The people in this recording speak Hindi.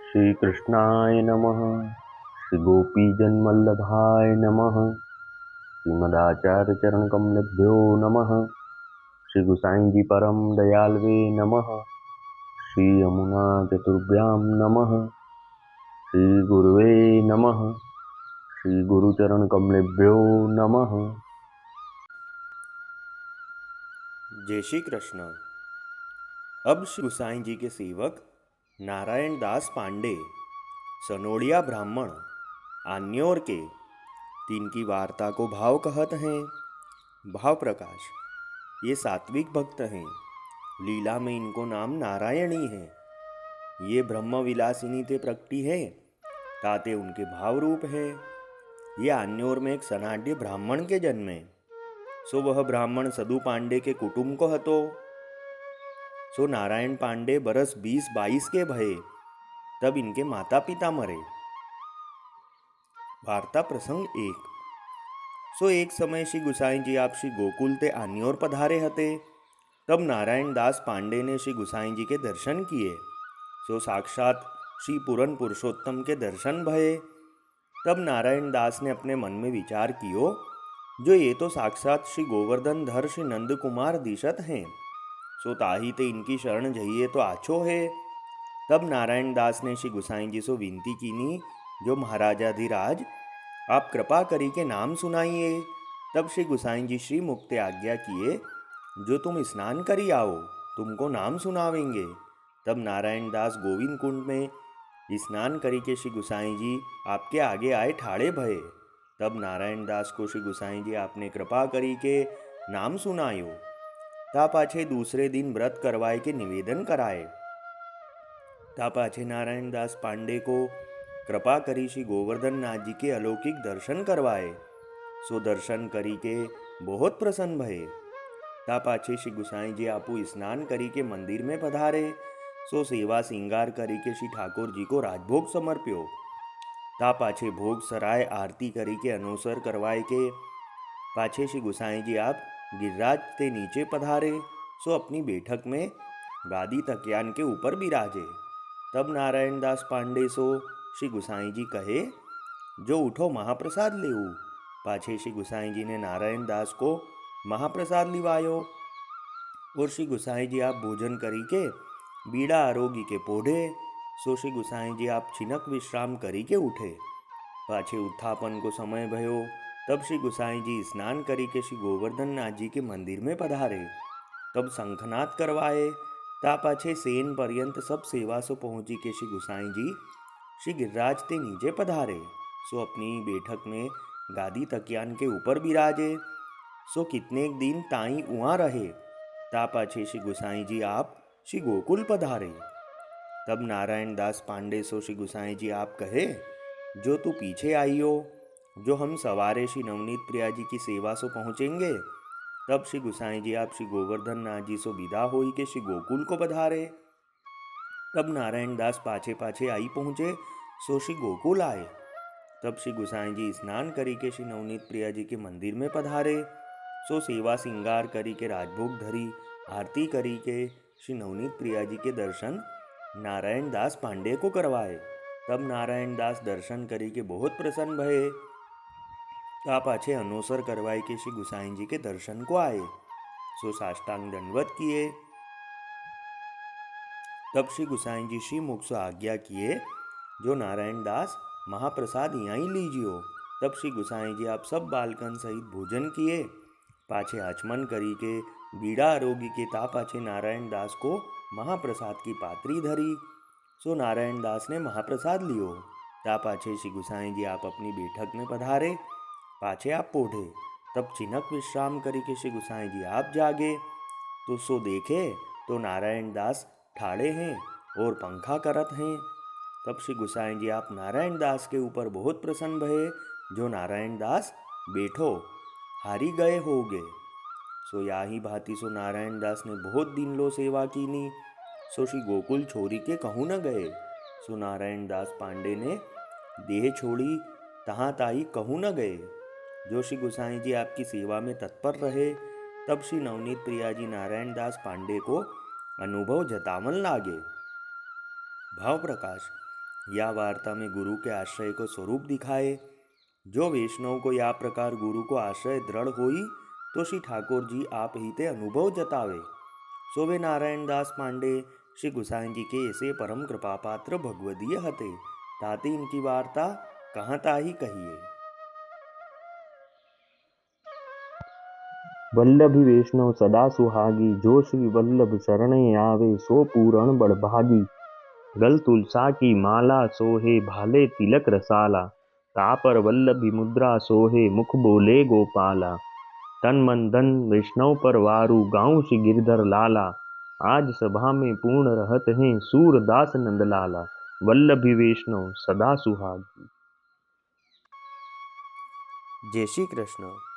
श्री कृष्णाय नमः। श्री गोपीजनवल्लभाय नमः। श्रीमदाचार्य चरण कमलेभ्यो नमः। श्री गुसाई जी परम दयालवे नमः। श्री यमुना चतुर्भ्यां नमः। श्री गुरुवे नमः। श्री गुरुचरण कमलेभ्यो नमः। जय श्री कृष्ण। अब श्री गुसाई जी के सेवक नारायण दास पांडे सनोड़िया ब्राह्मण आन्योर के तीन की वार्ता को भाव कहत हैं। भाव प्रकाश। ये सात्विक भक्त हैं। लीला में इनको नाम नारायणी है। ये ब्रह्म विलासिनी ते प्रकटी है, ताते उनके भाव रूप है। ये आन्योर में एक सनाड्य ब्राह्मण के जन्मे। सो वह ब्राह्मण सदु पांडे के कुटुंब को हतो। सो नारायण पांडे बरस 20-22 के भये, तब इनके माता पिता मरे। वार्ता प्रसंग 1। सो एक समय श्री गुसाई जी आप श्री गोकुल ते आन्योर पधारे हते। तब नारायण दास पांडे ने श्री गुसाई जी के दर्शन किए। सो साक्षात श्री पूरन पुरुषोत्तम के दर्शन भये। तब नारायण दास ने अपने मन में विचार कियो, जो ये तो साक्षात श्री गोवर्धन धर श्री नंद कुमार दिशत हैं। सो ताही ते इनकी शरण जइए तो आछो है। तब नारायण दास ने श्री गुसाई जी से विनती कीनी, जो महाराजाधिराज आप कृपा करी के नाम सुनाइए। तब श्री गुसाई जी श्री मुक्ति आज्ञा किए, जो तुम स्नान करी आओ, तुमको नाम सुनावेंगे। तब नारायण दास गोविंद कुंड में स्नान करी के श्री गुसाई जी आपके आगे आए ठाड़े भये। तब नारायण दास को श्री गुसाई जी आपने कृपा करी के नाम सुनायो। ता पाछे दूसरे दिन व्रत करवाए के निवेदन कराए। ता पाछे नारायण दास पांडे को कृपा करी श्री गोवर्धन नाथ जी के अलौकिक दर्शन करवाए। सो दर्शन करी के बहुत प्रसन्न भये। ता पाछे श्री गुसाई जी आपू स्नान करी के मंदिर में पधारे। सो सेवा सिंगार करी के श्री ठाकुर जी को राजभोग समर्प्यो। ता पाछे भोग सराय आरती करी के अनुसर करवाए के पाछे श्री गुसाई जी आप गिरिराज ते नीचे पधारे। सो अपनी बैठक में गादी तकियान के ऊपर बिराजे। तब नारायण दास पांडे सो श्री गुसाई जी कहे, जो उठो महाप्रसाद लेऊ। पाछे श्री गुसाई जी ने नारायण दास को महाप्रसाद लिवायो। और श्री गुसाई जी आप भोजन करी के बीड़ा आरोगी के पोढ़े। सो श्री गुसाई जी आप छिनक विश्राम करी के उठे। पाछे उत्थापन को समय भयो। तब श्री गुसाई जी स्नान करी के श्री गोवर्धन नाथ जी के मंदिर में पधारे। तब शंखनाद करवाए। ता पाछे सेन पर्यंत सब सेवा सो पहुँची के श्री गुसाई जी श्री गिरिराज ते नीचे पधारे। सो अपनी बैठक में गादी तकियान के ऊपर बिराजे। सो कितने दिन ताई उहाँ रहे। ता पाछे श्री गुसाई जी आप श्री गोकुल पधारे। तब नारायण दास पांडे सो श्री गुसाई जी आप कहे, जो तू पीछे आई हो, जो हम सवारे श्री नवनीत प्रिया जी की सेवा सो पहुँचेंगे। तब श्री गुसाई जी आप श्री गोवर्धन नाथ जी सो विदा होई के श्री गोकुल को पधारे। तब नारायण दास पाछे पाछे आई पहुँचे। सो श्री गोकुल आए। तब श्री गुसाई जी स्नान करी के श्री नवनीत प्रिया जी के मंदिर में पधारे। सो सेवा सिंगार करी के राजभोग धरी आरती करी के श्री नवनीत प्रिया जी के दर्शन नारायण दास पांडे को करवाए। तब नारायण दास दर्शन करी के बहुत प्रसन्न भये। ता पाछे अनुसर करवाए के श्री गुसाई जी के दर्शन को आए। सो साष्टांग दंडवत किए। तब श्री गुसाई जी श्री मुख से आज्ञा किए, जो नारायण दास महाप्रसाद यहाँ लीजियो। तब श्री गुसाई जी आप सब बालकन सहित भोजन किए। पाछे आचमन करी के बीड़ा आरोगी के ता पाछे नारायण दास को महाप्रसाद की पात्री धरी। सो नारायण दास ने महाप्रसाद लियो। ता पाछे श्री गुसाई जी आप अपनी बैठक में पधारे। पाछे आप पोढ़े। तब चिनक विश्राम करी के श्री गुसाई जी आप जागे। तो सो देखे तो नारायण दास ठाड़े हैं और पंखा करत हैं। तब श्री गुसाई जी आप नारायण दास के ऊपर बहुत प्रसन्न भये, जो नारायण दास बैठो हारी गए होगे। सो याही भांति सो नारायण दास ने बहुत दिन लो सेवा कीनी। सो श्री गोकुल छोरी के कहूँ न गए। सो नारायण दास पांडे ने देह छोड़ी तहाँ ताई कहूँ न गए। जो श्री गुसाई जी आपकी सेवा में तत्पर रहे। तब श्री नवनीत प्रिया जी नारायण दास पांडे को अनुभव जतावन लागे। भाव प्रकाश। या वार्ता में गुरु के आश्रय को स्वरूप दिखाए। जो वैष्णव को या प्रकार गुरु को आश्रय दृढ़ होई तो श्री ठाकुर जी आप ही ते अनुभव जतावे। सो वे नारायण दास पांडे श्री गुसाई जी के ऐसे परम कृपा पात्र भगवदीय हते, ताती इनकी वार्ता कहाँ ताही कहिए। वल्लभी वैष्णव सदा सुहागी, जो श्री वल्लभ शरणे आवे सो पूरण बड़भागी। गल तुलसा की माला सोहे, भाले तिलक रसाला, तापर वल्लभी मुद्रा सोहे, मुख बोले गोपाला। तन मन धन वैष्णव पर वारू, गाँव श्री गिरधर लाला। आज सभा में पूर्ण रहत हैं, सूरदास नंदलाला। वल्लभी वैष्णव सदा सुहागी। जय श्री कृष्ण।